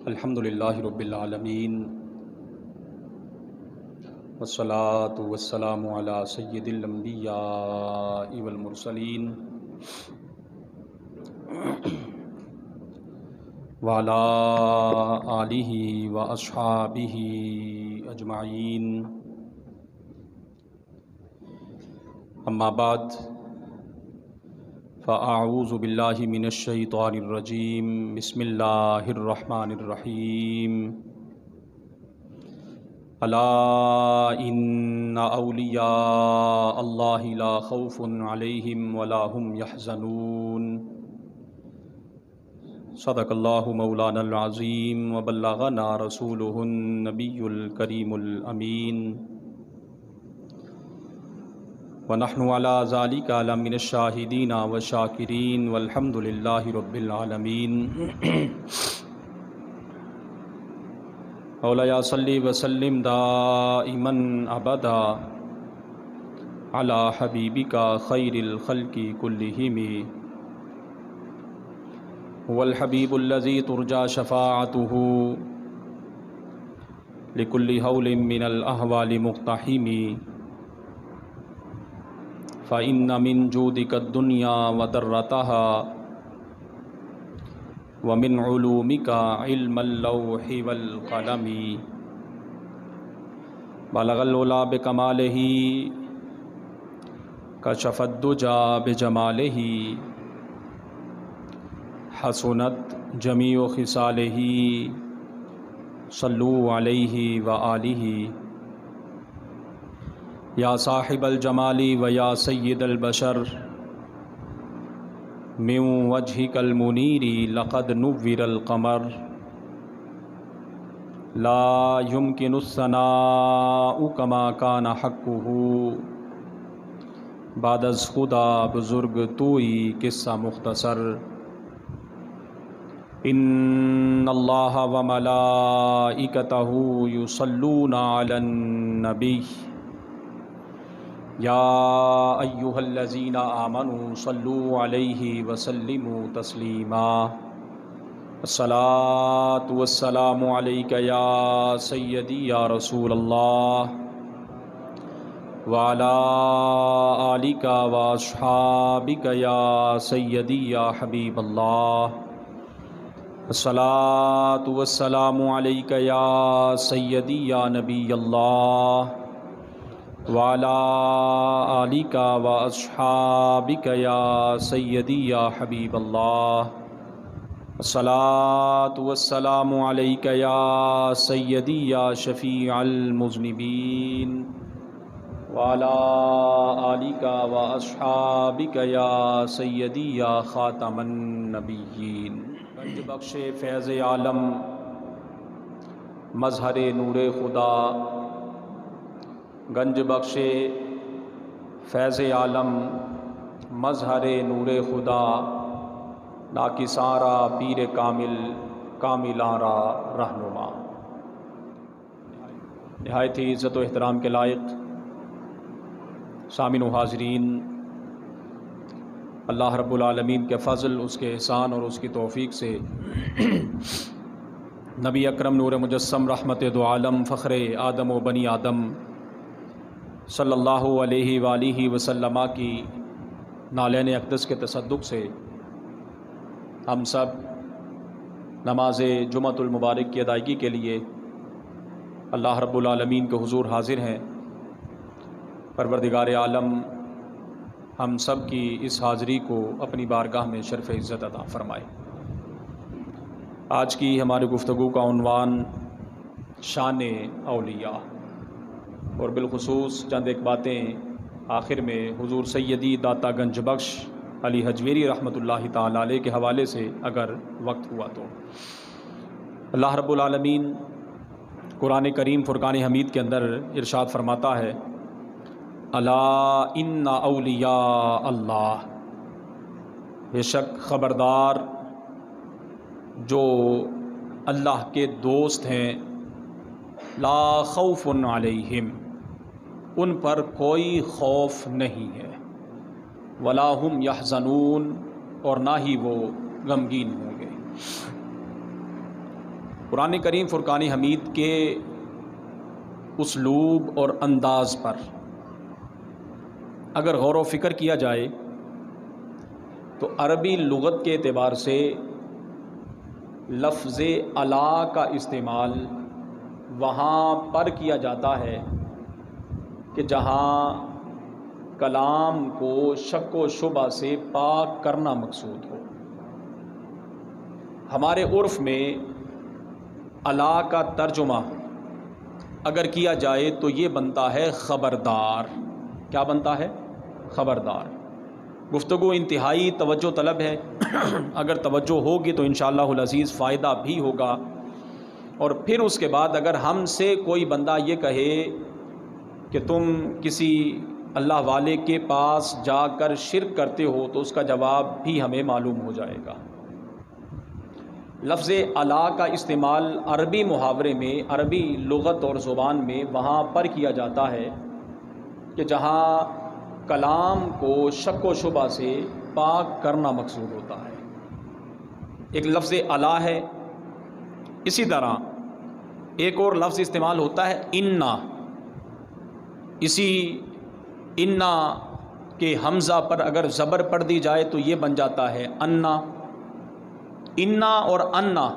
الحمدللہ رب العالمین والصلاة والسلام علی سید الانبیاء والمرسلین وعلی آلہ واصحابہ اجمعین، اما بعد فاعوذ باللہ من الشیطان الرجیم، بسم اللہ الرحمن الرحیم۔ الا ان اولیاء اللہ لا خوف علیہم ولا هم یحزنون۔ صدق اللہ مولانا العظیم وبلغنا رسولہ النبی الکریم الامین، ونحن علی ذلک لمن الشاہدین والشاکرین والحمد للہ رب العالمین۔ مولایا صلی وسلم دائما ابدا علی حبیبک خیر الخلق کلہم، هو الحبیب الذی ترجى شفاعته لكل هول من الاحوال مقتحم، فإن من جودك الدنيا وضرتها ومن علومك علم اللوح والقلم، بلغ العلا بکمالہ کشف الدجى بجمالہ، حسنت جمیع خصالہ صلوا علیہ وآلہ، یا صاحب الجمال و یا سید البشر من وجهك المنیر لقد نور القمر، لا يمكن الثناء كما كان حقه، بعد از خدا بزرگ توئی قصہ مختصر، ان اللہ وملائکتہ یصلون علی النبی، یا ایہا الذین آمنوا صلوا علیہ وسلموا تسلیما، الصلاۃ والسلام علیک یا سیدی یا رسول اللہ، وعلی آلک واصحابک یا سیدی یا حبیب اللہ، الصلاۃ والسلام علیک یا سیدی یا نبی اللہ، وعلی آلک واصحابک یا سیدی یا حبیب اللہ، الصلاۃ والسلام علیک یا سیدی یا شفیع المذنبین، وعلی آلک واصحابک یا سیدی یا خاتم النبیین۔ گنج بخش فیض عالم، مظہر نور خدا، گنج بخش فیض عالم، مظہر نور خدا، ناکساں پیر کامل، کاملاں را رہنما۔ نہایت ہی عزت و احترام کے لائق سامعین و حاضرین، اللہ رب العالمین کے فضل، اس کے احسان اور اس کی توفیق سے نبی اکرم نور مجسم رحمت دو عالم، فخر آدم و بنی آدم صلی اللہ علیہ وآلہ وسلم کی نالین اقدس کے تصدق سے ہم سب نماز جمعۃ المبارک کی ادائیگی کے لیے اللہ رب العالمین کے حضور حاضر ہیں۔ پروردگار عالم ہم سب کی اس حاضری کو اپنی بارگاہ میں شرف عزت عطا فرمائے۔ آج کی ہماری گفتگو کا عنوان شان اولیاء، اور بالخصوص چند ایک باتیں آخر میں حضور سیدی داتا گنج بخش علی حجویری رحمۃ اللہ تعالی علیہ کے حوالے سے اگر وقت ہوا تو۔ اللہ رب العالمین قرآن کریم فرقان حمید کے اندر ارشاد فرماتا ہے، الا ان اولیاء اللہ، بے شک خبردار جو اللہ کے دوست ہیں، لا خوف علیہم، ان پر کوئی خوف نہیں ہے، ولا هم یحزنون، اور نہ ہی وہ غمگین ہوں گے۔ قرآن کریم فرقان حمید کے اسلوب اور انداز پر اگر غور و فکر کیا جائے تو عربی لغت کے اعتبار سے لفظ الا کا استعمال وہاں پر کیا جاتا ہے کہ جہاں کلام کو شک و شبہ سے پاک کرنا مقصود ہو۔ ہمارے عرف میں الا کا ترجمہ اگر کیا جائے تو یہ بنتا ہے خبردار۔ کیا بنتا ہے؟ خبردار۔ گفتگو انتہائی توجہ طلب ہے، اگر توجہ ہوگی تو انشاءاللہ العزیز فائدہ بھی ہوگا۔ اور پھر اس کے بعد اگر ہم سے کوئی بندہ یہ کہے کہ تم کسی اللہ والے کے پاس جا کر شرک کرتے ہو تو اس کا جواب بھی ہمیں معلوم ہو جائے گا۔ لفظ الا کا استعمال عربی محاورے میں، عربی لغت اور زبان میں وہاں پر کیا جاتا ہے کہ جہاں کلام کو شک و شبہ سے پاک کرنا مقصود ہوتا ہے۔ ایک لفظ الا ہے۔ اسی طرح ایک اور لفظ استعمال ہوتا ہے انا۔ اسی انا کے حمزہ پر اگر زبر پڑھ دی جائے تو یہ بن جاتا ہے انا۔ انا اور انا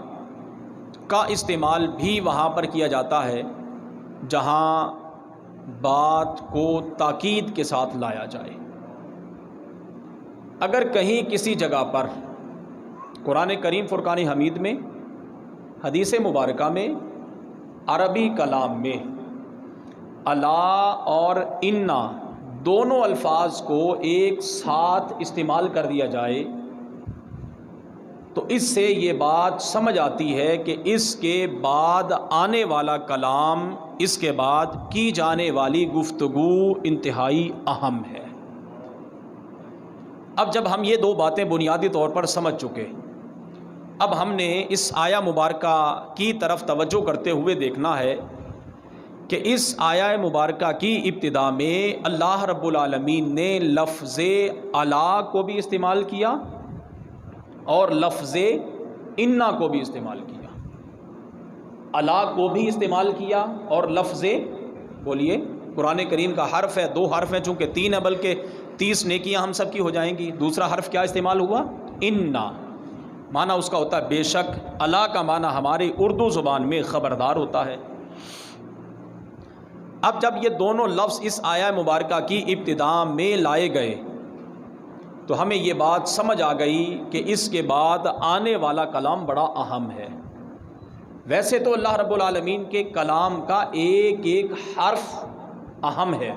کا استعمال بھی وہاں پر کیا جاتا ہے جہاں بات کو تاکید کے ساتھ لایا جائے۔ اگر کہیں کسی جگہ پر قرآن کریم فرقان حمید میں، حدیث مبارکہ میں، عربی کلام میں الا اور انا دونوں الفاظ کو ایک ساتھ استعمال کر دیا جائے تو اس سے یہ بات سمجھ آتی ہے کہ اس کے بعد آنے والا کلام، اس کے بعد کی جانے والی گفتگو انتہائی اہم ہے۔ اب جب ہم یہ دو باتیں بنیادی طور پر سمجھ چکے، اب ہم نے اس آیہ مبارکہ کی طرف توجہ کرتے ہوئے دیکھنا ہے کہ اس آیہ مبارکہ کی ابتدا میں اللہ رب العالمین نے لفظ الا کو بھی استعمال کیا اور لفظ انا کو بھی استعمال کیا۔ الا کو بھی استعمال کیا اور لفظ، بولیے، قرآن کریم کا حرف ہے، دو حرف ہیں، چونکہ تین ہے بلکہ 30 نیکیاں ہم سب کی ہو جائیں گی۔ دوسرا حرف کیا استعمال ہوا؟ انا۔ معنی اس کا ہوتا ہے بے شک۔ الا کا معنی ہماری اردو زبان میں خبردار ہوتا ہے۔ اب جب یہ دونوں لفظ اس آیہ مبارکہ کی ابتدا میں لائے گئے تو ہمیں یہ بات سمجھ آ گئی کہ اس کے بعد آنے والا کلام بڑا اہم ہے۔ ویسے تو اللہ رب العالمین کے کلام کا ایک ایک حرف اہم ہے۔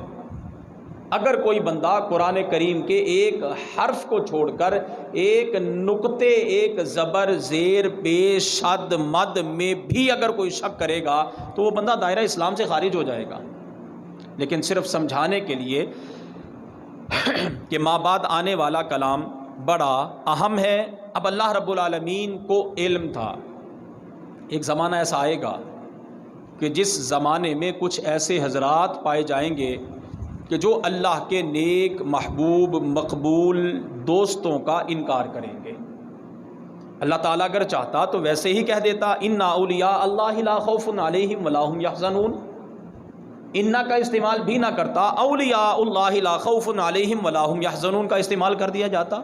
اگر کوئی بندہ قرآن کریم کے ایک حرف کو چھوڑ کر ایک نقطے، ایک زبر، زیر، پیش، شد، مد میں بھی اگر کوئی شک کرے گا تو وہ بندہ دائرہ اسلام سے خارج ہو جائے گا۔ لیکن صرف سمجھانے کے لیے کہ ماں بعد آنے والا کلام بڑا اہم ہے۔ اب اللہ رب العالمین کو علم تھا ایک زمانہ ایسا آئے گا کہ جس زمانے میں کچھ ایسے حضرات پائے جائیں گے کہ جو اللہ کے نیک، محبوب، مقبول دوستوں کا انکار کریں گے۔ اللہ تعالیٰ اگر چاہتا تو ویسے ہی کہہ دیتا انا اولیاء اللہ لا خوف علیہم ولا هم یحزنون۔ انا کا استعمال بھی نہ کرتا، اولیاء اللہ لا خوف علیہم ولا هم یحزنون کا استعمال کر دیا جاتا۔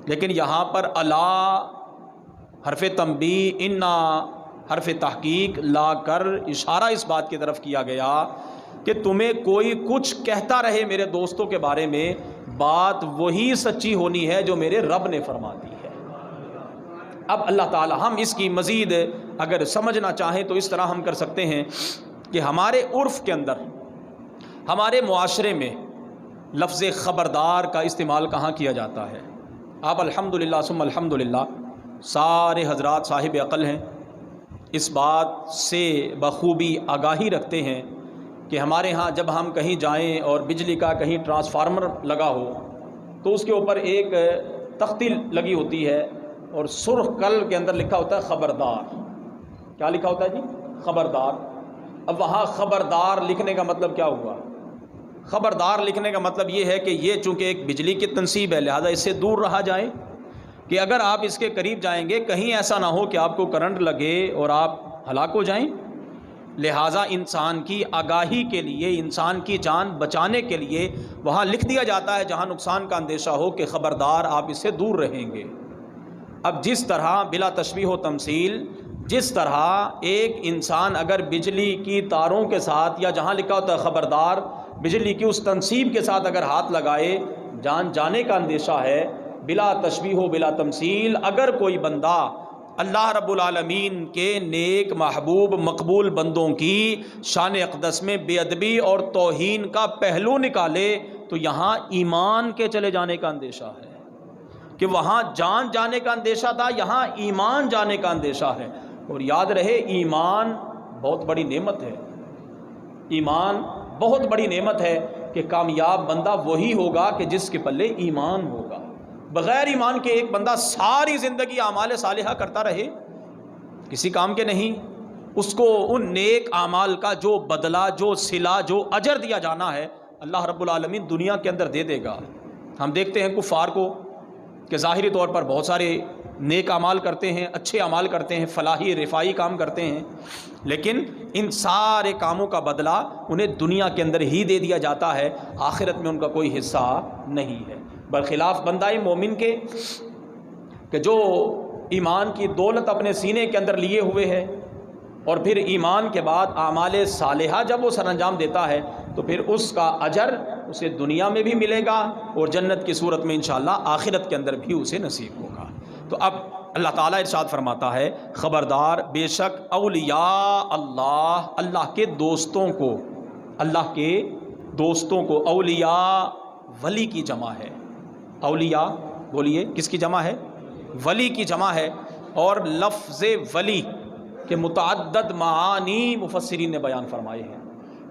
لیکن یہاں پر الا حرف تنبیہ، انا حرف تحقیق لا کر اشارہ اس بات کی طرف کیا گیا کہ تمہیں کوئی کچھ کہتا رہے میرے دوستوں کے بارے میں، بات وہی سچی ہونی ہے جو میرے رب نے فرما دی ہے۔ اب اللہ تعالی، ہم اس کی مزید اگر سمجھنا چاہیں تو اس طرح ہم کر سکتے ہیں کہ ہمارے عرف کے اندر، ہمارے معاشرے میں لفظ خبردار کا استعمال کہاں کیا جاتا ہے؟ آپ الحمدللہ ثم الحمدللہ سارے حضرات صاحب عقل ہیں، اس بات سے بخوبی آگاہی رکھتے ہیں کہ ہمارے ہاں جب ہم کہیں جائیں اور بجلی کا کہیں ٹرانسفارمر لگا ہو تو اس کے اوپر ایک تختی لگی ہوتی ہے اور سرخ کل کے اندر لکھا ہوتا ہے خبردار۔ کیا لکھا ہوتا ہے جی؟ خبردار۔ اب وہاں خبردار لکھنے کا مطلب کیا ہوا؟ خبردار لکھنے کا مطلب یہ ہے کہ یہ چونکہ ایک بجلی کی تنصیب ہے لہذا اس سے دور رہا جائے، کہ اگر آپ اس کے قریب جائیں گے کہیں ایسا نہ ہو کہ آپ کو کرنٹ لگے اور آپ ہلاک ہو جائیں۔ لہٰذا انسان کی آگاہی کے لیے، انسان کی جان بچانے کے لیے وہاں لکھ دیا جاتا ہے جہاں نقصان کا اندیشہ ہو کہ خبردار آپ اس سے دور رہیں گے۔ اب جس طرح بلا تشبیہ و تمثیل، جس طرح ایک انسان اگر بجلی کی تاروں کے ساتھ یا جہاں لکھا ہوتا ہے خبردار بجلی کی اس تنصیب کے ساتھ اگر ہاتھ لگائے جان جانے کا اندیشہ ہے، بلا تشبیہ و بلا تمثیل اگر کوئی بندہ اللہ رب العالمین کے نیک محبوب مقبول بندوں کی شان اقدس میں بے ادبی اور توہین کا پہلو نکالے تو یہاں ایمان کے چلے جانے کا اندیشہ ہے، کہ وہاں جان جانے کا اندیشہ تھا، یہاں ایمان جانے کا اندیشہ ہے۔ اور یاد رہے ایمان بہت بڑی نعمت ہے، ایمان بہت بڑی نعمت ہے کہ کامیاب بندہ وہی ہوگا کہ جس کے پلے ایمان ہوگا۔ بغیر ایمان کے ایک بندہ ساری زندگی اعمال صالحہ کرتا رہے، کسی کام کے نہیں، اس کو ان نیک اعمال کا جو بدلہ، جو صلہ، جو اجر دیا جانا ہے اللہ رب العالمین دنیا کے اندر دے دے گا۔ ہم دیکھتے ہیں کفار کو کہ ظاہری طور پر بہت سارے نیک اعمال کرتے ہیں، اچھے اعمال کرتے ہیں، فلاحی رفائی کام کرتے ہیں، لیکن ان سارے کاموں کا بدلہ انہیں دنیا کے اندر ہی دے دیا جاتا ہے، آخرت میں ان کا کوئی حصہ نہیں ہے۔ برخلاف بندہ مومن کے کہ جو ایمان کی دولت اپنے سینے کے اندر لیے ہوئے ہے اور پھر ایمان کے بعد اعمال صالحہ جب وہ سر انجام دیتا ہے تو پھر اس کا اجر اسے دنیا میں بھی ملے گا اور جنت کی صورت میں انشاءاللہ آخرت کے اندر بھی اسے نصیب ہوگا۔ تو اب اللہ تعالیٰ ارشاد فرماتا ہے خبردار بے شک اولیاء اللہ، اللہ کے دوستوں کو، اللہ کے دوستوں کو، اولیاء ولی کی جمع ہے، اولیاء بولیے کس کی جمع ہے؟ ولی کی جمع ہے۔ اور لفظ ولی کے متعدد معانی مفسرین نے بیان فرمائے ہیں۔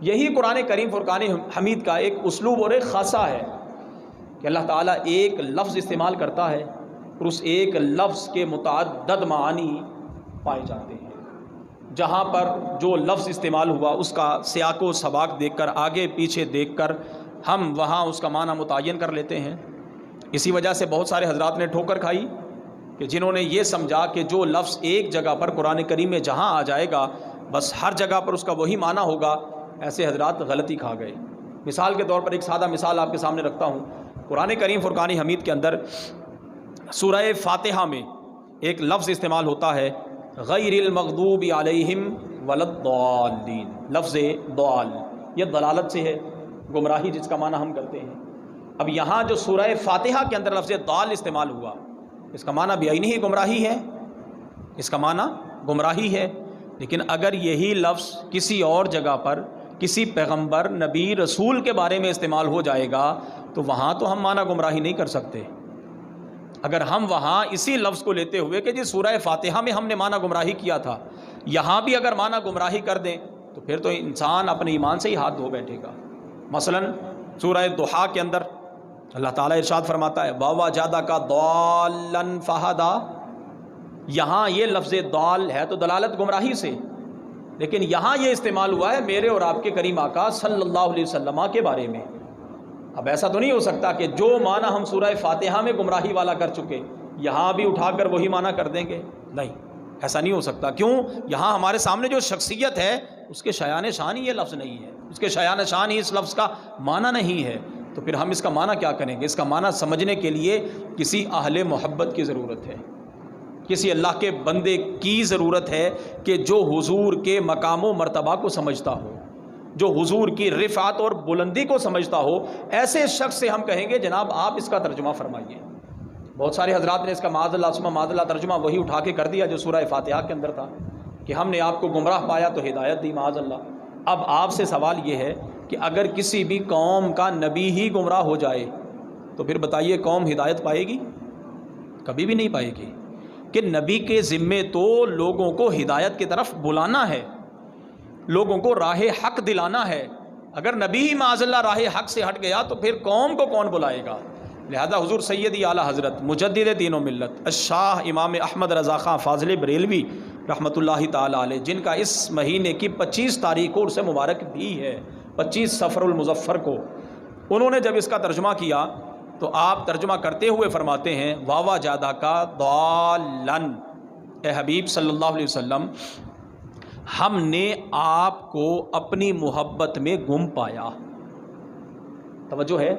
یہی قرآن کریم فرقان حمید کا ایک اسلوب اور ایک خاصہ ہے کہ اللہ تعالیٰ ایک لفظ استعمال کرتا ہے اور اس ایک لفظ کے متعدد معانی پائے جاتے ہیں۔ جہاں پر جو لفظ استعمال ہوا اس کا سیاق و سباق دیکھ کر، آگے پیچھے دیکھ کر ہم وہاں اس کا معنی متعین کر لیتے ہیں۔ اسی وجہ سے بہت سارے حضرات نے ٹھوکر کھائی کہ جنہوں نے یہ سمجھا کہ جو لفظ ایک جگہ پر قرآن کریم میں جہاں آ جائے گا بس ہر جگہ پر اس کا وہی معنی ہوگا، ایسے حضرات غلطی کھا گئے۔ مثال کے طور پر ایک سادہ مثال آپ کے سامنے رکھتا ہوں۔ قرآن کریم فرقان حمید کے اندر سورہ فاتحہ میں ایک لفظ استعمال ہوتا ہے غیر المغضوب علیہم ولا الضالین، لفظ ضال، یہ ضلالت سے ہے، گمراہی جس کا معنی ہم کرتے ہیں۔ اب یہاں جو سورہ فاتحہ کے اندر لفظ ضال استعمال ہوا اس کا معنی بعینہ ہی گمراہی ہے، اس کا معنی گمراہی ہے، لیکن اگر یہی لفظ کسی اور جگہ پر کسی پیغمبر نبی رسول کے بارے میں استعمال ہو جائے گا تو وہاں تو ہم معنی گمراہی نہیں کر سکتے۔ اگر ہم وہاں اسی لفظ کو لیتے ہوئے کہ جی سورہ فاتحہ میں ہم نے معنی گمراہی کیا تھا، یہاں بھی اگر معنی گمراہی کر دیں تو پھر تو انسان اپنے ایمان سے ہی ہاتھ دھو بیٹھے گا۔ مثلا سورہ ضحیٰ کے اندر اللہ تعالیٰ ارشاد فرماتا ہے وَوَجَدَكَ ضَالًّا فَهَدَىٰ، یہاں یہ لفظ ضال ہے تو دلالت گمراہی سے، لیکن یہاں یہ استعمال ہوا ہے میرے اور آپ کے کریم آقا صلی اللہ علیہ وسلم کے بارے میں۔ اب ایسا تو نہیں ہو سکتا کہ جو معنی ہم سورہ فاتحہ میں گمراہی والا کر چکے یہاں بھی اٹھا کر وہی معنی کر دیں گے، نہیں، ایسا نہیں ہو سکتا۔ کیوں؟ یہاں ہمارے سامنے جو شخصیت ہے اس کے شایان شان ہی یہ لفظ نہیں ہے، اس کے شایان شان ہی اس لفظ کا معنی نہیں ہے، تو پھر ہم اس کا معنی کیا کریں گے؟ اس کا معنی سمجھنے کے لیے کسی اہل محبت کی ضرورت ہے، کسی اللہ کے بندے کی ضرورت ہے کہ جو حضور کے مقام و مرتبہ کو سمجھتا ہو، جو حضور کی رفعت اور بلندی کو سمجھتا ہو، ایسے شخص سے ہم کہیں گے جناب آپ اس کا ترجمہ فرمائیے۔ بہت سارے حضرات نے اس کا معاذ اللہ ثم معاذ اللہ ترجمہ وہی اٹھا کے کر دیا جو سورہ فاتحہ کے اندر تھا کہ ہم نے آپ کو گمراہ پایا تو ہدایت دی، معاذ اللہ۔ اب آپ سے سوال یہ ہے کہ اگر کسی بھی قوم کا نبی ہی گمراہ ہو جائے تو پھر بتائیے قوم ہدایت پائے گی؟ کبھی بھی نہیں پائے گی، کہ نبی کے ذمے تو لوگوں کو ہدایت کی طرف بلانا ہے، لوگوں کو راہ حق دلانا ہے۔ اگر نبی ہی معاذ اللہ راہ حق سے ہٹ گیا تو پھر قوم کو کون بلائے گا؟ لہذا حضور سیدی اعلیٰ حضرت مجدد دین و ملت الشاہ امام احمد رضا خان فاضل بریلوی رحمۃ اللہ تعالیٰ علیہ، جن کا اس مہینے کی 25 تاریخ کو عرس مبارک بھی ہے، 25 صفر المظفر کو، انہوں نے جب اس کا ترجمہ کیا تو آپ ترجمہ کرتے ہوئے فرماتے ہیں واوا جادہ کا ضالن، اے حبیب صلی اللہ علیہ وسلم ہم نے آپ کو اپنی محبت میں گم پایا. توجہ ہے،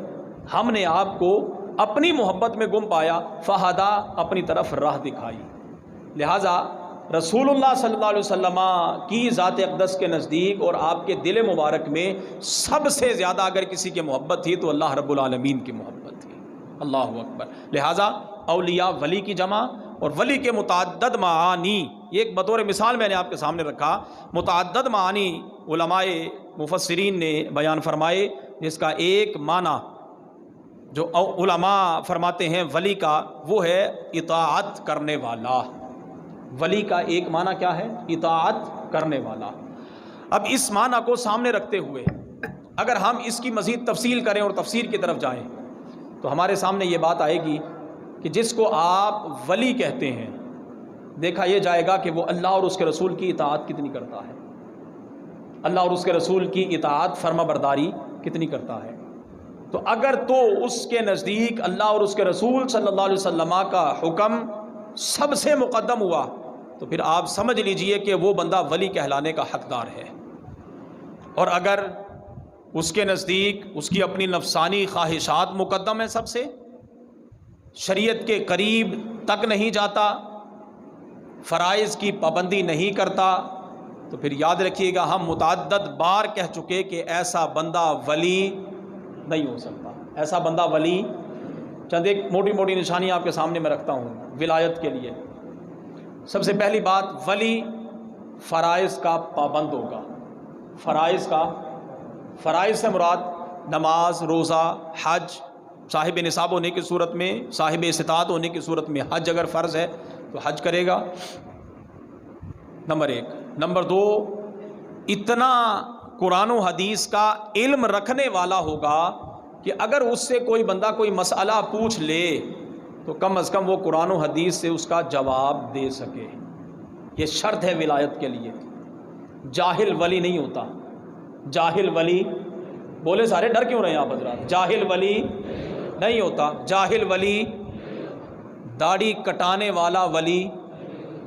ہم نے آپ کو اپنی محبت میں گم پایا، فہدا اپنی طرف راہ دکھائی. لہٰذا رسول اللہ صلی اللہ علیہ وسلم کی ذات اقدس کے نزدیک اور آپ کے دل مبارک میں سب سے زیادہ اگر کسی کی محبت تھی تو اللہ رب العالمین کی محبت تھی. اللہ اکبر. لہٰذا اولیاء ولی کی جمع، اور ولی کے متعدد معانی، یہ ایک بطور مثال میں نے آپ کے سامنے رکھا. متعدد معانی علماء مفسرین نے بیان فرمائے، جس کا ایک معنی جو علماء فرماتے ہیں ولی کا وہ ہے اطاعت کرنے والا. ولی کا ایک معنی کیا ہے؟ اطاعت کرنے والا. اب اس معنی کو سامنے رکھتے ہوئے اگر ہم اس کی مزید تفصیل کریں اور تفسیر کی طرف جائیں تو ہمارے سامنے یہ بات آئے گی کہ جس کو آپ ولی کہتے ہیں، دیکھا یہ جائے گا کہ وہ اللہ اور اس کے رسول کی اطاعت کتنی کرتا ہے، اللہ اور اس کے رسول کی اطاعت فرما برداری کتنی کرتا ہے. تو اگر تو اس کے نزدیک اللہ اور اس کے رسول صلی اللہ علیہ وسلم کا حکم سب سے مقدم ہوا تو پھر آپ سمجھ لیجئے کہ وہ بندہ ولی کہلانے کا حقدار ہے. اور اگر اس کے نزدیک اس کی اپنی نفسانی خواہشات مقدم ہیں، سب سے شریعت کے قریب تک نہیں جاتا، فرائض کی پابندی نہیں کرتا، تو پھر یاد رکھیے گا ہم متعدد بار کہہ چکے کہ ایسا بندہ ولی نہیں ہو سکتا. ایسا بندہ ولی، چند ایک موٹی موٹی نشانی آپ کے سامنے میں رکھتا ہوں ولایت کے لیے. سب سے پہلی بات، ولی فرائض کا پابند ہوگا. فرائض سے مراد نماز، روزہ، حج. صاحب نصاب ہونے کی صورت میں، صاحب استطاعت ہونے کی صورت میں حج اگر فرض ہے تو حج کرے گا، نمبر 1. نمبر 2، اتنا قرآن و حدیث کا علم رکھنے والا ہوگا کہ اگر اس سے کوئی بندہ کوئی مسئلہ پوچھ لے تو کم از کم وہ قرآن و حدیث سے اس کا جواب دے سکے. یہ شرط ہے ولایت کے لیے. جاہل ولی نہیں ہوتا. جاہل ولی، بولے سارے ڈر کیوں رہے ہیں آپ حضرات؟ جاہل ولی نہیں ہوتا. جاہل ولی، داڑھی کٹانے والا ولی،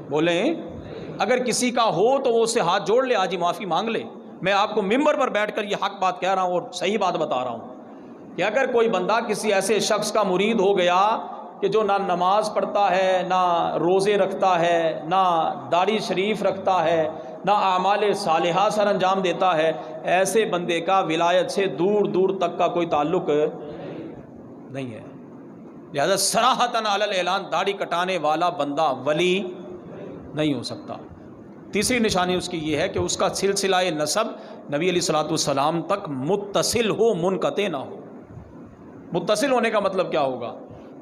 بولیں اگر کسی کا ہو تو وہ اس سے ہاتھ جوڑ لے، آج ہی معافی مانگ لے. میں آپ کو ممبر پر بیٹھ کر یہ حق بات کہہ رہا ہوں اور صحیح بات بتا رہا ہوں کہ اگر کوئی بندہ کسی ایسے شخص کا مرید ہو گیا کہ جو نہ نماز پڑھتا ہے، نہ روزے رکھتا ہے، نہ داڑھی شریف رکھتا ہے، نہ اعمال صالحہ سر انجام دیتا ہے، ایسے بندے کا ولایت سے دور دور تک کا کوئی تعلق نہیں ہے. لہذا صراحتاً علی الاعلان داڑھی کٹانے والا بندہ ولی نہیں ہو سکتا. تیسری نشانی اس کی یہ ہے کہ اس کا سلسلہ نسب نبی علیہ الصلوۃ والسلام تک متصل ہو، منقطع نہ ہو. متصل ہونے کا مطلب کیا ہوگا؟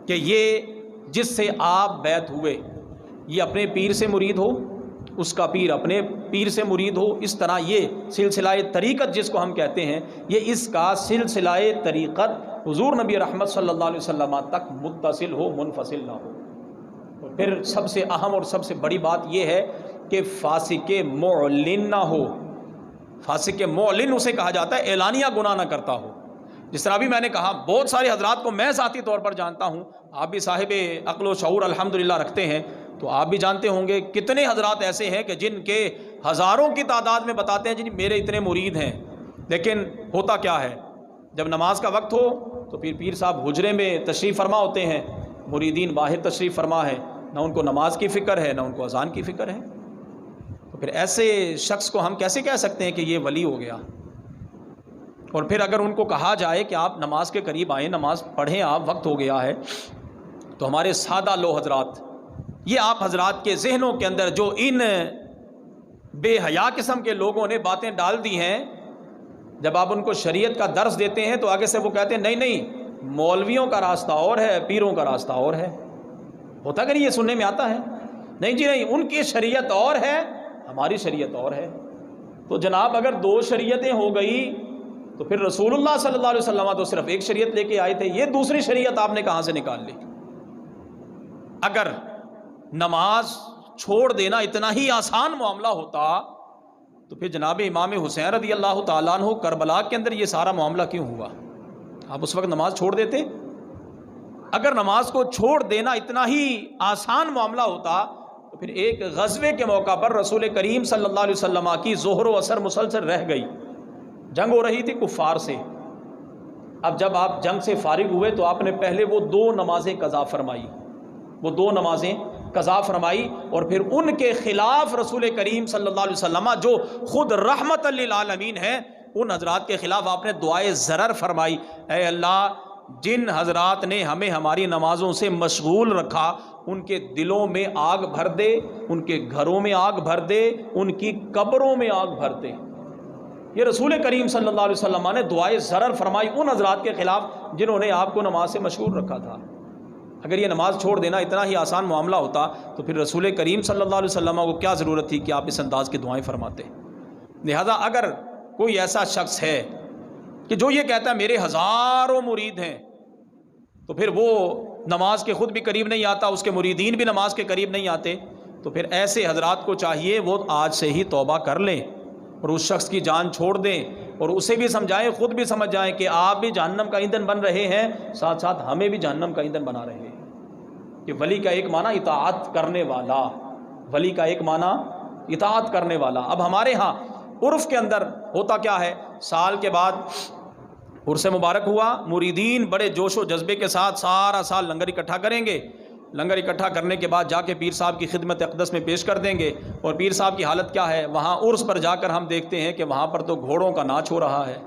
کہ یہ جس سے آپ بیعت ہوئے یہ اپنے پیر سے مرید ہو، اس کا پیر اپنے پیر سے مرید ہو. اس طرح یہ سلسلہ طریقت جس کو ہم کہتے ہیں، یہ اس کا سلسلہ طریقت حضور نبی رحمت صلی اللہ علیہ وسلم تک متصل ہو، منفصل نہ ہو. اور پھر سب سے اہم اور سب سے بڑی بات یہ ہے کہ فاسق معلن نہ ہو. فاسق معلن اسے کہا جاتا ہے اعلانیہ گناہ نہ کرتا ہو. جس طرح بھی میں نے کہا بہت سارے حضرات کو میں ذاتی طور پر جانتا ہوں، آپ بھی صاحب عقل و شعور الحمدللہ رکھتے ہیں تو آپ بھی جانتے ہوں گے کتنے حضرات ایسے ہیں کہ جن کے ہزاروں کی تعداد میں بتاتے ہیں جی میرے اتنے مرید ہیں، لیکن ہوتا کیا ہے جب نماز کا وقت ہو تو پھر پیر صاحب حجرے میں تشریف فرما ہوتے ہیں، مریدین باہر تشریف فرما ہے، نہ ان کو نماز کی فکر ہے نہ ان کو اذان کی فکر ہے. تو پھر ایسے شخص کو ہم کیسے کہہ سکتے ہیں کہ یہ ولی ہو گیا؟ اور پھر اگر ان کو کہا جائے کہ آپ نماز کے قریب آئیں، نماز پڑھیں، آپ وقت ہو گیا ہے، تو ہمارے سادہ لو حضرات، یہ آپ حضرات کے ذہنوں کے اندر جو ان بے حیا قسم کے لوگوں نے باتیں ڈال دی ہیں، جب آپ ان کو شریعت کا درس دیتے ہیں تو آگے سے وہ کہتے ہیں نہیں مولویوں کا راستہ اور ہے، پیروں کا راستہ اور ہے. ہوتا کہ نہیں؟ یہ سننے میں آتا ہے. نہیں جی نہیں، ان کی شریعت اور ہے، ہماری شریعت اور ہے. تو جناب اگر دو شریعتیں ہو گئی تو پھر رسول اللہ صلی اللہ علیہ وسلم تو صرف ایک شریعت لے کے آئے تھے، یہ دوسری شریعت آپ نے کہاں سے نکال لی؟ اگر نماز چھوڑ دینا اتنا ہی آسان معاملہ ہوتا تو پھر جناب امام حسین رضی اللہ تعالیٰ عنہ کربلا کے اندر یہ سارا معاملہ کیوں ہوا؟ آپ اس وقت نماز چھوڑ دیتے؟ اگر نماز کو چھوڑ دینا اتنا ہی آسان معاملہ ہوتا تو پھر ایک غزوے کے موقع پر رسول کریم صلی اللہ علیہ وسلم کی ظہر و عصر مسلسل رہ گئی، جنگ ہو رہی تھی کفار سے۔ اب جب آپ جنگ سے فارغ ہوئے تو آپ نے پہلے وہ 2 نمازیں قضا فرمائی، وہ 2 نمازیں قضا فرمائی، اور پھر ان کے خلاف رسول کریم صلی اللہ علیہ وسلم جو خود رحمت للعالمین ہیں، ان حضرات کے خلاف آپ نے دعائے ضرر فرمائی، اے اللہ جن حضرات نے ہمیں ہماری نمازوں سے مشغول رکھا ان کے دلوں میں آگ بھر دے، ان کے گھروں میں آگ بھر دے، ان کی قبروں میں آگ بھر دے۔ یہ رسول کریم صلی اللہ علیہ وسلم نے دعائے ضرر فرمائی ان حضرات کے خلاف جنہوں نے آپ کو نماز سے مشغول رکھا تھا۔ اگر یہ نماز چھوڑ دینا اتنا ہی آسان معاملہ ہوتا تو پھر رسول کریم صلی اللہ علیہ وسلم کو کیا ضرورت تھی کہ آپ اس انداز کی دعائیں فرماتے۔ لہذا اگر کوئی ایسا شخص ہے کہ جو یہ کہتا ہے میرے ہزاروں مرید ہیں، تو پھر وہ نماز کے خود بھی قریب نہیں آتا، اس کے مریدین بھی نماز کے قریب نہیں آتے، تو پھر ایسے حضرات کو چاہیے وہ آج سے ہی توبہ کر لیں اور اس شخص کی جان چھوڑ دیں، اور اسے بھی سمجھائیں، خود بھی سمجھ جائیں کہ آپ بھی جہنم کا ایندھن بن رہے ہیں، ساتھ ساتھ ہمیں بھی جہنم کا ایندھن بنا رہے ہیں۔ کہ ولی کا ایک معنی اطاعت کرنے والا، ولی کا ایک معنی اطاعت کرنے والا۔ اب ہمارے ہاں عرف کے اندر ہوتا کیا ہے، سال کے بعد عرس مبارک ہوا، مریدین بڑے جوش و جذبے کے ساتھ سارا سال لنگر اکٹھا کریں گے، لنگر اکٹھا کرنے کے بعد جا کے پیر صاحب کی خدمت اقدس میں پیش کر دیں گے، اور پیر صاحب کی حالت کیا ہے، وہاں عرس پر جا کر ہم دیکھتے ہیں کہ وہاں پر تو گھوڑوں کا ناچ ہو رہا ہے،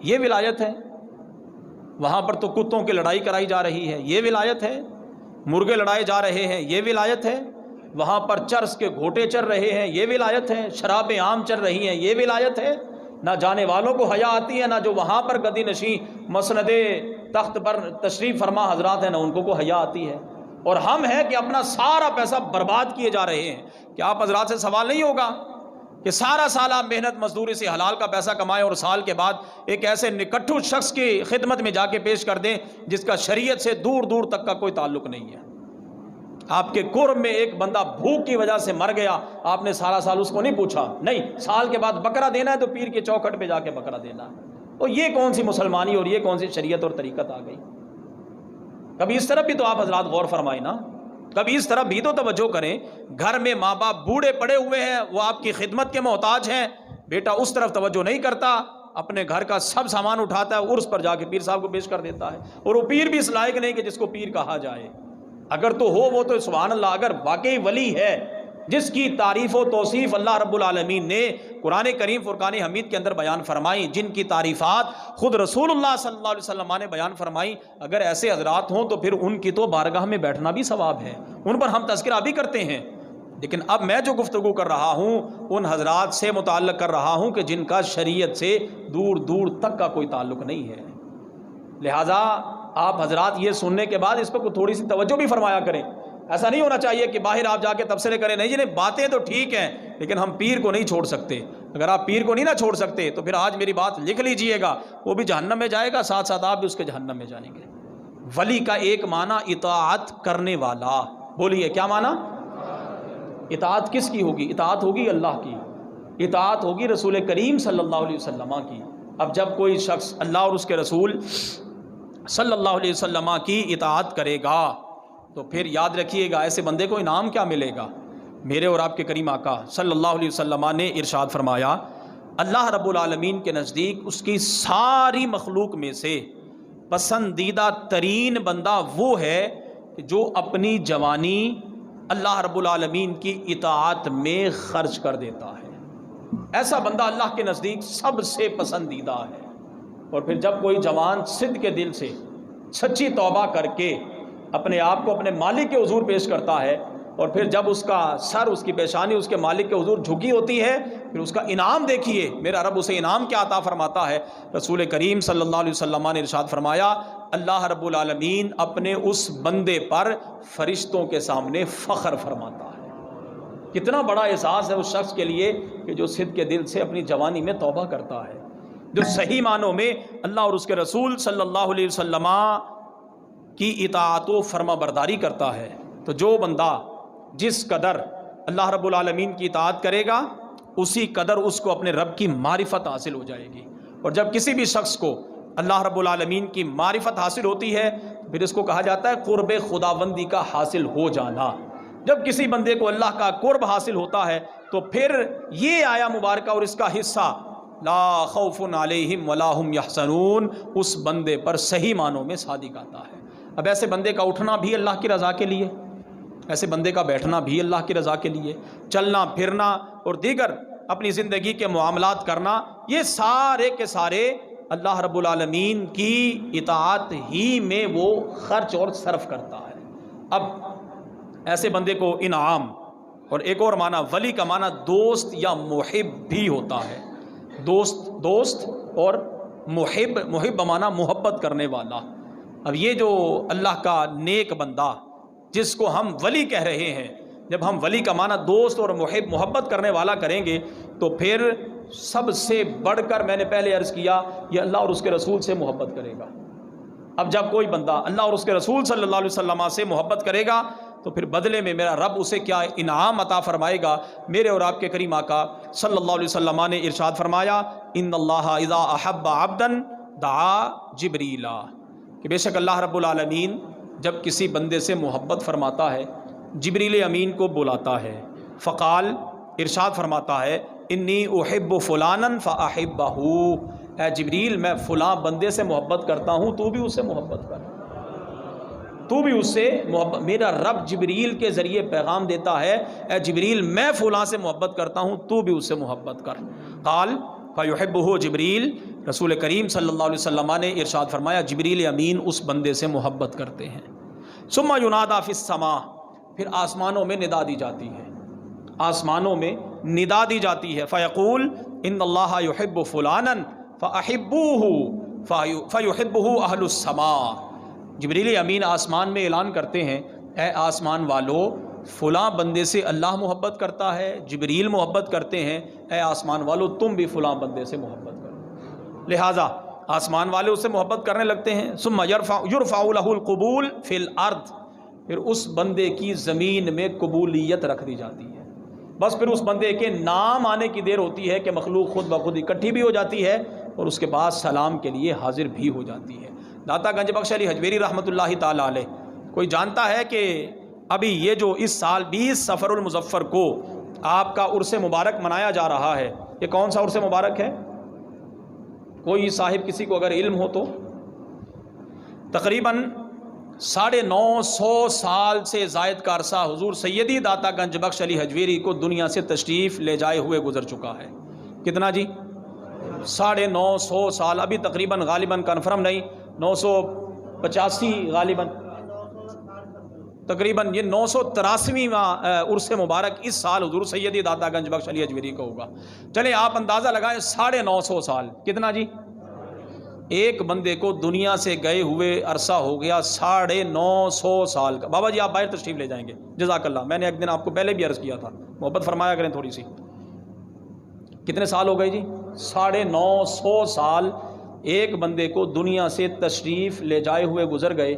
یہ ولایت ہے؟ وہاں پر تو کتوں کی لڑائی کرائی جا رہی ہے، یہ ولایت ہے؟ مرغے لڑائے جا رہے ہیں، یہ ولایت ہے؟ وہاں پر چرس کے گھوٹے چل رہے ہیں، یہ ولایت ہے؟ شرابیں عام چل رہی ہیں، یہ ولایت ہے؟ نہ جانے والوں کو حیا آتی ہے، نہ جو وہاں پر گدی نشین مسند تخت پر تشریف فرما حضرات ہیں، نہ ان کو حیا آتی ہے۔ اور ہم ہیں کہ اپنا سارا پیسہ برباد کیے جا رہے ہیں۔ کہ آپ حضرات سے سوال نہیں ہوگا کہ سارا سال آپ محنت مزدوری سے حلال کا پیسہ کمائیں اور سال کے بعد ایک ایسے نکٹھو شخص کی خدمت میں جا کے پیش کر دیں جس کا شریعت سے دور دور تک کا کوئی تعلق نہیں ہے۔ آپ کے قرب میں ایک بندہ بھوک کی وجہ سے مر گیا، آپ نے سارا سال اس کو نہیں پوچھا، نہیں، سال کے بعد بکرا دینا ہے تو پیر کے چوکھٹ پہ جا کے بکرا دینا ہے۔ اور یہ کون سی مسلمانی اور یہ کون سی شریعت اور طریقت آ گئی؟ کبھی اس طرف بھی تو آپ حضرات غور فرمائیں نا، کبھی اس طرف بھی تو توجہ کریں۔ گھر میں ماں باپ بوڑھے پڑے ہوئے ہیں، وہ آپ کی خدمت کے محتاج ہیں، بیٹا اس طرف توجہ نہیں کرتا، اپنے گھر کا سب سامان اٹھاتا ہے، عرس پر جا کے پیر صاحب کو پیش کر دیتا ہے، اور وہ پیر بھی اس لائق نہیں کہ جس کو پیر کہا جائے۔ اگر تو ہو وہ تو سبحان اللہ، اگر واقعی ولی ہے جس کی تعریف و توصیف اللہ رب العالمین نے قرآن کریم فرقان حمید کے اندر بیان فرمائی، جن کی تعریفات خود رسول اللہ صلی اللہ علیہ وسلم نے بیان فرمائی، اگر ایسے حضرات ہوں تو پھر ان کی تو بارگاہ میں بیٹھنا بھی ثواب ہے، ان پر ہم تذکرہ بھی کرتے ہیں۔ لیکن اب میں جو گفتگو کر رہا ہوں ان حضرات سے متعلق کر رہا ہوں کہ جن کا شریعت سے دور دور تک کا کوئی تعلق نہیں ہے۔ لہٰذا آپ حضرات یہ سننے کے بعد اس پر تھوڑی سی توجہ بھی فرمایا کریں۔ ایسا نہیں ہونا چاہیے کہ باہر آپ جا کے تبصرے کریں، نہیں جی باتیں تو ٹھیک ہیں لیکن ہم پیر کو نہیں چھوڑ سکتے۔ اگر آپ پیر کو نہیں نہ چھوڑ سکتے تو پھر آج میری بات لکھ لیجئے گا، وہ بھی جہنم میں جائے گا، ساتھ ساتھ آپ بھی اس کے جہنم میں جائیں گے۔ ولی کا ایک معنی اطاعت کرنے والا، بولیے کیا معنی؟ اطاعت کس کی ہوگی؟ اطاعت ہوگی اللہ کی، اطاعت ہوگی رسول کریم صلی اللہ علیہ وسلم کی۔ اب جب کوئی شخص اللہ اور اس کے رسول صلی اللہ علیہ وسلم کی اطاعت کرے گا تو پھر یاد رکھیے گا ایسے بندے کو انعام کیا ملے گا۔ میرے اور آپ کے کریم آقا صلی اللہ علیہ وسلم نے ارشاد فرمایا، اللہ رب العالمین کے نزدیک اس کی ساری مخلوق میں سے پسندیدہ ترین بندہ وہ ہے کہ جو اپنی جوانی اللہ رب العالمین کی اطاعت میں خرچ کر دیتا ہے۔ ایسا بندہ اللہ کے نزدیک سب سے پسندیدہ ہے۔ اور پھر جب کوئی جوان صدق کے دل سے سچی توبہ کر کے اپنے آپ کو اپنے مالک کے حضور پیش کرتا ہے، اور پھر جب اس کا سر، اس کی پیشانی اس کے مالک کے حضور جھکی ہوتی ہے، پھر اس کا انعام دیکھیے میرا رب اسے انعام کیا عطا فرماتا ہے۔ رسول کریم صلی اللہ علیہ وسلم نے ارشاد فرمایا، اللہ رب العالمین اپنے اس بندے پر فرشتوں کے سامنے فخر فرماتا ہے۔ کتنا بڑا احساس ہے اس شخص کے لیے کہ جو صدق کے دل سے اپنی جوانی میں توبہ کرتا ہے، جو صحیح معنوں میں اللہ اور اس کے رسول صلی اللہ علیہ وسلم کی اطاعت و فرما برداری کرتا ہے۔ تو جو بندہ جس قدر اللہ رب العالمین کی اطاعت کرے گا اسی قدر اس کو اپنے رب کی معرفت حاصل ہو جائے گی۔ اور جب کسی بھی شخص کو اللہ رب العالمین کی معرفت حاصل ہوتی ہے، پھر اس کو کہا جاتا ہے قرب خداوندی کا حاصل ہو جانا۔ جب کسی بندے کو اللہ کا قرب حاصل ہوتا ہے تو پھر یہ آیا مبارکہ اور اس کا حصہ لا خوف علیہم ولا هم یحزنون اس بندے پر صحیح معنوں میں صادق آتا ہے۔ اب ایسے بندے کا اٹھنا بھی اللہ کی رضا کے لیے، ایسے بندے کا بیٹھنا بھی اللہ کی رضا کے لیے، چلنا پھرنا اور دیگر اپنی زندگی کے معاملات کرنا، یہ سارے کے سارے اللہ رب العالمین کی اطاعت ہی میں وہ خرچ اور صرف کرتا ہے۔ اب ایسے بندے کو انعام، اور ایک اور معنی ولی کا معنی دوست یا محب بھی ہوتا ہے، دوست اور محب معنی محبت کرنے والا۔ اب یہ جو اللہ کا نیک بندہ جس کو ہم ولی کہہ رہے ہیں، جب ہم ولی کا معنی دوست اور محبت کرنے والا کریں گے تو پھر سب سے بڑھ کر میں نے پہلے عرض کیا یہ اللہ اور اس کے رسول سے محبت کرے گا۔ اب جب کوئی بندہ اللہ اور اس کے رسول صلی اللہ علیہ وسلم سے محبت کرے گا تو پھر بدلے میں میرا رب اسے کیا انعام عطا فرمائے گا۔ میرے اور آپ کے کریم آقا صلی اللہ علیہ وسلم نے ارشاد فرمایا ان اللہ اذا احب عبدا دعا جبریلا، کہ بے شک اللہ رب العالمین جب کسی بندے سے محبت فرماتا ہے جبریل امین کو بلاتا ہے، فقال ارشاد فرماتا ہے انی احب فلانا فاحبہ، اے جبریل میں فلاں بندے سے محبت کرتا ہوں تو بھی اس سے محبت کر، تو بھی اس سے محبت۔ میرا رب جبریل کے ذریعے پیغام دیتا ہے اے جبریل میں فلاں سے محبت کرتا ہوں تو بھی اس سے محبت کر۔ قال فیحبہ جبریل، رسول کریم صلی اللہ علیہ وسلم نے ارشاد فرمایا جبریل امین اس بندے سے محبت کرتے ہیں۔ ثم ینادی فی السماء، پھر آسمانوں میں ندا دی جاتی ہے، آسمانوں میں ندا دی جاتی ہے، فیقول ان اللہ یحب فلانا فاحبوہ فیحبہ اہل السماء، جبریل امین آسمان میں اعلان کرتے ہیں اے آسمان والو فلاں بندے سے اللہ محبت کرتا ہے، جبریل محبت کرتے ہیں، اے آسمان والو تم بھی فلاں بندے سے محبت کرو، لہٰذا آسمان والے اس سے محبت کرنے لگتے ہیں۔ ثم یرفع لہ القبول فی الارض، پھر اس بندے کی زمین میں قبولیت رکھ دی جاتی ہے، بس پھر اس بندے کے نام آنے کی دیر ہوتی ہے کہ مخلوق خود بخود اکٹھی بھی ہو جاتی ہے اور اس کے بعد سلام کے لیے حاضر بھی ہو جاتی ہے۔ داتا گنج بخش علی حجویری رحمۃ اللہ تعالی علیہ، کوئی جانتا ہے کہ ابھی یہ جو اس سال 20 صفر المظفر کو آپ کا عرس مبارک منایا جا رہا ہے، یہ کون سا عرس مبارک ہے؟ کوئی صاحب کسی کو اگر علم ہو تو؟ تقریباً 950 سال سے زائد کا عرصہ حضور سیدی داتا گنج بخش علی حجویری کو دنیا سے تشریف لے جائے ہوئے گزر چکا ہے۔ کتنا جی؟ 950 سال، ابھی تقریباً غالباً کنفرم نہیں، 985 غالباً، تقریباً یہ 983واں عرس مبارک اس سال حضور سیدی داتا گنج بخش علی حجویری کا ہوگا۔ چلیں آپ اندازہ لگائیں 950 سال، کتنا جی؟ ایک بندے کو دنیا سے گئے ہوئے عرصہ ہو گیا 950 سال کا۔ بابا جی آپ باہر تشریف لے جائیں گے، جزاک اللہ، میں نے ایک دن آپ کو پہلے بھی عرض کیا تھا، محبت فرمایا کریں تھوڑی سی۔ کتنے سال ہو گئے جی؟ 950 سال ایک بندے کو دنیا سے تشریف لے جائے ہوئے گزر گئے،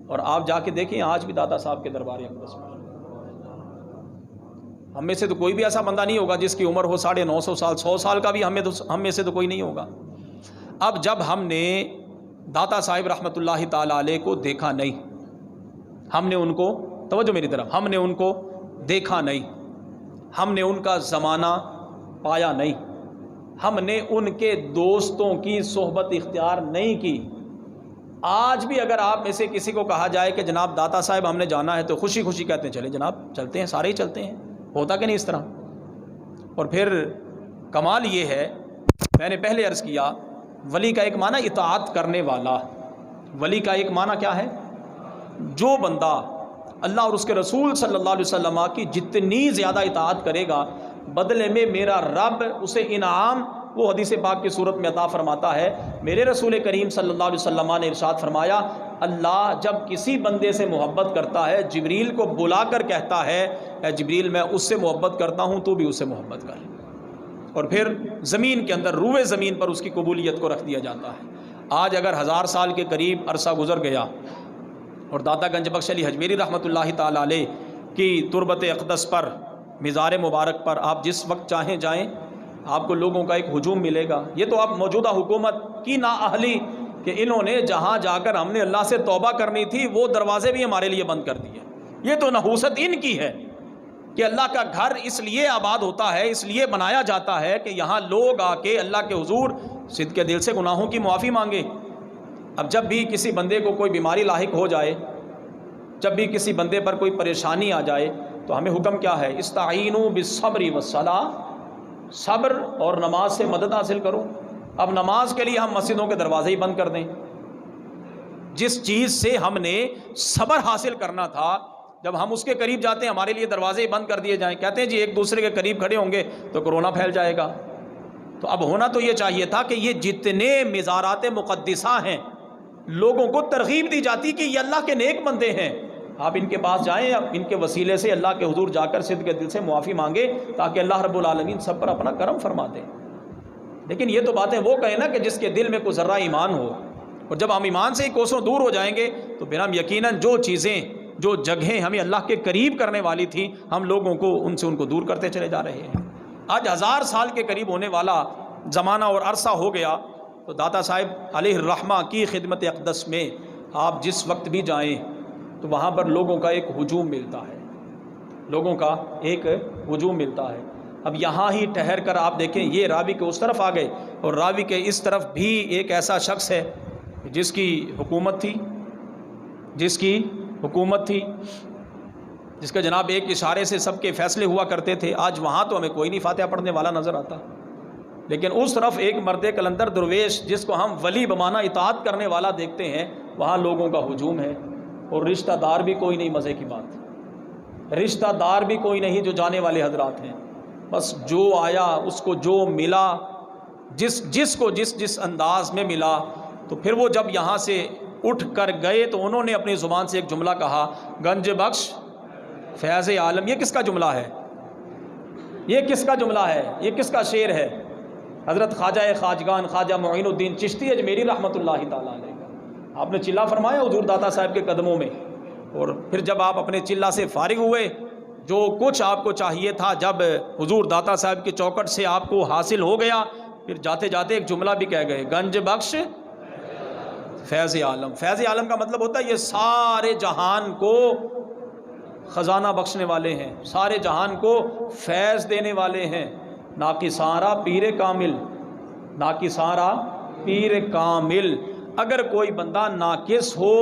اور آپ جا کے دیکھیں آج بھی داتا صاحب کے دربار اقدس میں ہم میں سے تو کوئی بھی ایسا بندہ نہیں ہوگا جس کی عمر ہو 950 سال، 100 سال کا بھی ہم میں سے تو کوئی نہیں ہوگا۔ اب جب ہم نے داتا صاحب رحمۃ اللہ تعالی علیہ کو دیکھا نہیں، ہم نے ان کو، توجہ میری طرف، ہم نے ان کو دیکھا نہیں، ہم نے ان کا زمانہ پایا نہیں، ہم نے ان کے دوستوں کی صحبت اختیار نہیں کی، آج بھی اگر آپ میں سے کسی کو کہا جائے کہ جناب داتا صاحب ہم نے جانا ہے تو خوشی خوشی کہتے ہیں چلیں جناب چلتے ہیں، سارے ہی چلتے ہیں، ہوتا کہ نہیں اس طرح؟ اور پھر کمال یہ ہے، میں نے پہلے عرض کیا ولی کا ایک معنی اطاعت کرنے والا، ولی کا ایک معنی کیا ہے؟ جو بندہ اللہ اور اس کے رسول صلی اللہ علیہ وسلم کی جتنی زیادہ اطاعت کرے گا بدلے میں میرا رب اسے انعام وہ حدیث پاک کی صورت میں عطا فرماتا ہے۔ میرے رسول کریم صلی اللہ علیہ وسلم نے ارشاد فرمایا اللہ جب کسی بندے سے محبت کرتا ہے جبریل کو بلا کر کہتا ہے اے جبریل میں اس سے محبت کرتا ہوں تو بھی اس سے محبت کر، اور پھر زمین کے اندر روئے زمین پر اس کی قبولیت کو رکھ دیا جاتا ہے۔ آج اگر 1000 سال کے قریب عرصہ گزر گیا اور داتا گنج بخش علی حجویری رحمۃ اللہ تعالی علیہ کی تربت اقدس پر، مزار مبارک پر آپ جس وقت چاہیں جائیں، آپ کو لوگوں کا ایک ہجوم ملے گا۔ یہ تو آپ موجودہ حکومت کی نااہلی کہ انہوں نے جہاں جا کر ہم نے اللہ سے توبہ کرنی تھی وہ دروازے بھی ہمارے لیے بند کر دیے۔ یہ تو نحوست ان کی ہے کہ اللہ کا گھر اس لیے آباد ہوتا ہے، اس لیے بنایا جاتا ہے کہ یہاں لوگ آ کے اللہ کے حضور صدق دل سے گناہوں کی معافی مانگے۔ اب جب بھی کسی بندے کو کوئی بیماری لاحق ہو جائے، جب بھی کسی بندے پر کوئی پریشانی آ جائے، تو ہمیں حکم کیا ہے؟ استعینوا بالصبر والصلاۃ، صبر اور نماز سے مدد حاصل کرو۔ اب نماز کے لیے ہم مسجدوں کے دروازے ہی بند کر دیں۔ جس چیز سے ہم نے صبر حاصل کرنا تھا، جب ہم اس کے قریب جاتے ہیں ہمارے لیے دروازے ہی بند کر دیے جائیں، کہتے ہیں جی ایک دوسرے کے قریب کھڑے ہوں گے تو کرونا پھیل جائے گا۔ تو اب ہونا تو یہ چاہیے تھا کہ یہ جتنے مزارات مقدسہ ہیں لوگوں کو ترغیب دی جاتی کہ یہ اللہ کے نیک بندے ہیں، آپ ان کے پاس جائیں، اب ان کے وسیلے سے اللہ کے حضور جا کر صدق دل سے معافی مانگے تاکہ اللہ رب العالمین سب پر اپنا کرم فرما دے۔ لیکن یہ تو باتیں وہ کہیں نا کہ جس کے دل میں کوئی ذرہ ایمان ہو، اور جب ہم ایمان سے ہی کوسوں دور ہو جائیں گے تو پھر ہم یقیناً جو چیزیں، جو جگہیں ہمیں اللہ کے قریب کرنے والی تھیں، ہم لوگوں کو ان سے ان کو دور کرتے چلے جا رہے ہیں۔ آج 1000 سال کے قریب ہونے والا زمانہ اور عرصہ ہو گیا، تو داتا صاحب علیہ الرحمہ کی خدمت اقدس میں آپ جس وقت بھی جائیں تو وہاں پر لوگوں کا ایک ہجوم ملتا ہے، لوگوں کا ایک ہجوم ملتا ہے۔ اب یہاں ہی ٹھہر کر آپ دیکھیں، یہ راوی کے اس طرف آ گئے اور راوی کے اس طرف بھی ایک ایسا شخص ہے جس کی حکومت تھی، جس کا جناب ایک اشارے سے سب کے فیصلے ہوا کرتے تھے۔ آج وہاں تو ہمیں کوئی نہیں فاتحہ پڑھنے والا نظر آتا، لیکن اس طرف ایک مرد کلندر درویش جس کو ہم ولی بمانہ اطاعت کرنے والا دیکھتے ہیں، وہاں لوگوں کا ہجوم ہے، اور رشتہ دار بھی کوئی نہیں۔ مزے کی بات، رشتہ دار بھی کوئی نہیں جو جانے والے حضرات ہیں، بس جو آیا اس کو جو ملا، جس کو جس انداز میں ملا، تو پھر وہ جب یہاں سے اٹھ کر گئے تو انہوں نے اپنی زبان سے ایک جملہ کہا، گنج بخش فیض عالم۔ یہ کس کا جملہ ہے؟ یہ کس کا جملہ ہے؟ یہ کس کا شعر ہے؟ حضرت خواجہ خواجگان خواجہ معین الدین چشتی اجمیری رحمۃ اللہ تعالیٰ علیہ کا آپ نے چلہ فرمایا حضور داتا صاحب کے قدموں میں، اور پھر جب آپ اپنے چلہ سے فارغ ہوئے، جو کچھ آپ کو چاہیے تھا جب حضور داتا صاحب کی چوکٹ سے آپ کو حاصل ہو گیا، پھر جاتے جاتے ایک جملہ بھی کہہ گئے، گنج بخش فیض عالم۔ فیض عالم کا مطلب ہوتا ہے یہ سارے جہان کو خزانہ بخشنے والے ہیں، سارے جہان کو فیض دینے والے ہیں۔ ناقصارا پیر کامل، ناقصارا پیر کامل۔ اگر کوئی بندہ ناقص ہو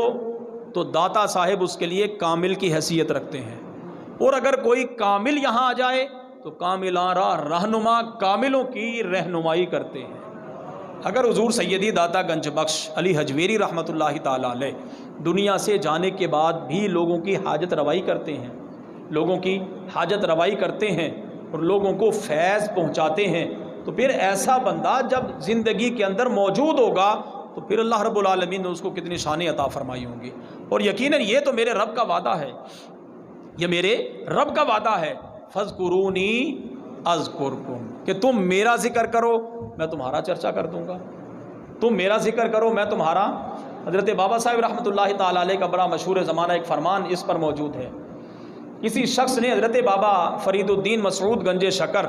تو داتا صاحب اس کے لیے کامل کی حیثیت رکھتے ہیں، اور اگر کوئی کامل یہاں آ جائے تو کاملارا رہنما کاملوں کی رہنمائی کرتے ہیں۔ اگر حضور سیدی داتا گنج بخش علی حجویری رحمۃ اللہ تعالیٰ علیہ دنیا سے جانے کے بعد بھی لوگوں کی حاجت روائی کرتے ہیں، لوگوں کی حاجت روائی کرتے ہیں اور لوگوں کو فیض پہنچاتے ہیں، تو پھر ایسا بندہ جب زندگی کے اندر موجود ہوگا تو پھر اللہ رب العالمین نے اس کو کتنی شانیں عطا فرمائی ہوں گی۔ اور یقیناً یہ تو میرے رب کا وعدہ ہے، یہ میرے رب کا وعدہ ہے، فاذکرونی اذکرکم، کہ تم میرا ذکر کرو میں تمہارا چرچا کر دوں گا، تم میرا ذکر کرو میں تمہارا۔ حضرت بابا صاحب رحمۃ اللہ تعالیٰ علیہ کا بڑا مشہور زمانہ ایک فرمان اس پر موجود ہے۔ کسی شخص نے حضرت بابا فرید الدین مسعود گنج شکر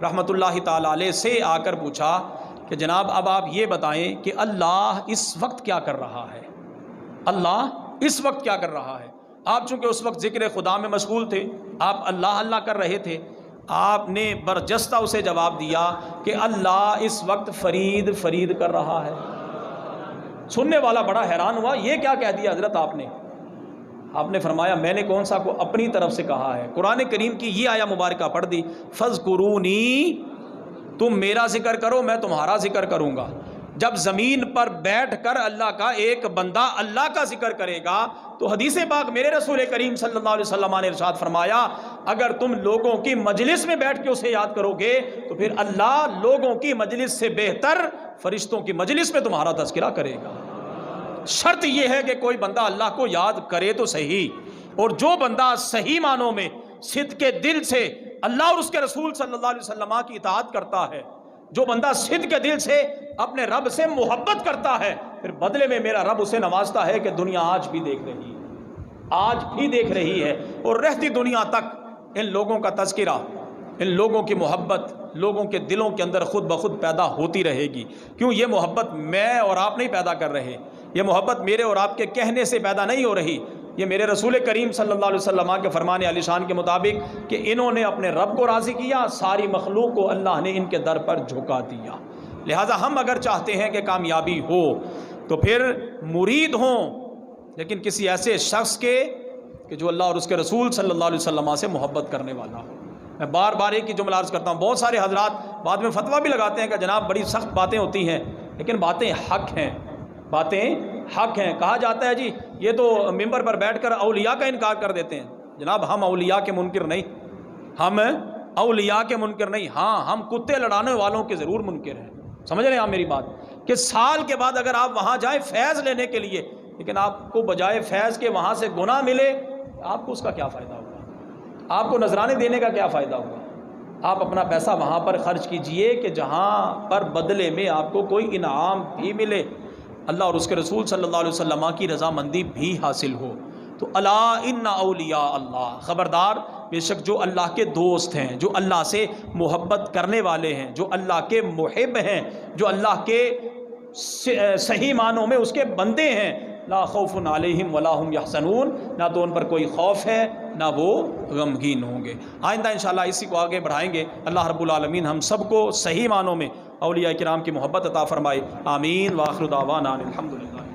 رحمۃ اللہ تعالیٰ علیہ سے آ کر پوچھا کہ جناب اب آپ یہ بتائیں کہ اللہ اس وقت کیا کر رہا ہے، اللہ اس وقت کیا کر رہا ہے۔ آپ چونکہ اس وقت ذکر خدا میں مشغول تھے، آپ اللہ اللہ کر رہے تھے، آپ نے برجستہ اسے جواب دیا کہ اللہ اس وقت فرید فرید کر رہا ہے۔ سننے والا بڑا حیران ہوا، یہ کیا کہہ دیا حضرت آپ نے فرمایا میں نے کون سا کو اپنی طرف سے کہا ہے، قرآن کریم کی یہ آیہ مبارکہ پڑھ دی، فاذکرونی، تم میرا ذکر کرو میں تمہارا ذکر کروں گا۔ جب زمین پر بیٹھ کر اللہ کا ایک بندہ اللہ کا ذکر کرے گا تو حدیث پاک میرے رسول کریم صلی اللہ علیہ وسلم نے ارشاد فرمایا، اگر تم لوگوں کی مجلس میں بیٹھ کے اسے یاد کرو گے تو پھر اللہ لوگوں کی مجلس سے بہتر فرشتوں کی مجلس میں تمہارا تذکرہ کرے گا۔ شرط یہ ہے کہ کوئی بندہ اللہ کو یاد کرے تو صحیح، اور جو بندہ صحیح معنوں میں صدق کے دل سے اللہ اور اس کے رسول صلی اللہ علیہ وسلم کی اطاعت کرتا ہے، جو بندہ صدق کے دل سے اپنے رب سے محبت کرتا ہے، پھر بدلے میں میرا رب اسے نوازتا ہے کہ دنیا آج بھی دیکھ رہی ہے، آج بھی دیکھ رہی ہے، اور رہتی دنیا تک ان لوگوں کا تذکرہ ان لوگوں کی محبت لوگوں کے دلوں کے اندر خود بخود پیدا ہوتی رہے گی۔ کیوں؟ یہ محبت میں اور آپ نہیں پیدا کر رہے، یہ محبت میرے اور آپ کے کہنے سے پیدا نہیں ہو رہی، یہ میرے رسول کریم صلی اللہ علیہ وسلم کے فرمان علی شان کے مطابق کہ انہوں نے اپنے رب کو راضی کیا، ساری مخلوق کو اللہ نے ان کے در پر جھکا دیا۔ لہٰذا ہم اگر چاہتے ہیں کہ کامیابی ہو تو پھر مرید ہوں، لیکن کسی ایسے شخص کے کہ جو اللہ اور اس کے رسول صلی اللہ علیہ وسلم سے محبت کرنے والا ہو۔ میں بار بار ایک ہی جملہ عرض کرتا ہوں، بہت سارے حضرات بعد میں فتویٰ بھی لگاتے ہیں کہ جناب بڑی سخت باتیں ہوتی ہیں، لیکن باتیں حق ہیں، باتیں حق ہیں۔ کہا جاتا ہے جی یہ تو ممبر پر بیٹھ کر اولیاء کا انکار کر دیتے ہیں۔ جناب ہم اولیاء کے منکر نہیں، ہم اولیاء کے منکر نہیں، ہاں ہم کتے لڑانے والوں کے ضرور منکر ہیں۔ سمجھ رہے ہیں آپ میری بات؟ کہ سال کے بعد اگر آپ وہاں جائیں فیض لینے کے لیے، لیکن آپ کو بجائے فیض کے وہاں سے گناہ ملے، آپ کو اس کا کیا فائدہ ہوگا؟ آپ کو نذرانے دینے کا کیا فائدہ ہوگا؟ آپ اپنا پیسہ وہاں پر خرچ کیجئے کہ جہاں پر بدلے میں آپ کو کوئی انعام بھی ملے، اللہ اور اس کے رسول صلی اللہ علیہ وسلم کی رضامندی بھی حاصل ہو۔ تو الا ان اولیاء اللہ، خبردار بے شک جو اللہ کے دوست ہیں، جو اللہ سے محبت کرنے والے ہیں، جو اللہ کے محب ہیں، جو اللہ کے صحیح معنوں میں اس کے بندے ہیں، لا خوف علیہم ولا هم یحزنون، نہ تو ان پر کوئی خوف ہے نہ وہ غمگین ہوں گے۔ آئندہ انشاءاللہ اسی کو آگے بڑھائیں گے۔ اللہ رب العالمین ہم سب کو صحیح معنوں میں اولیاء کرام کی محبت عطا فرمائے، آمین۔ وآخر دعوانا الحمدللہ۔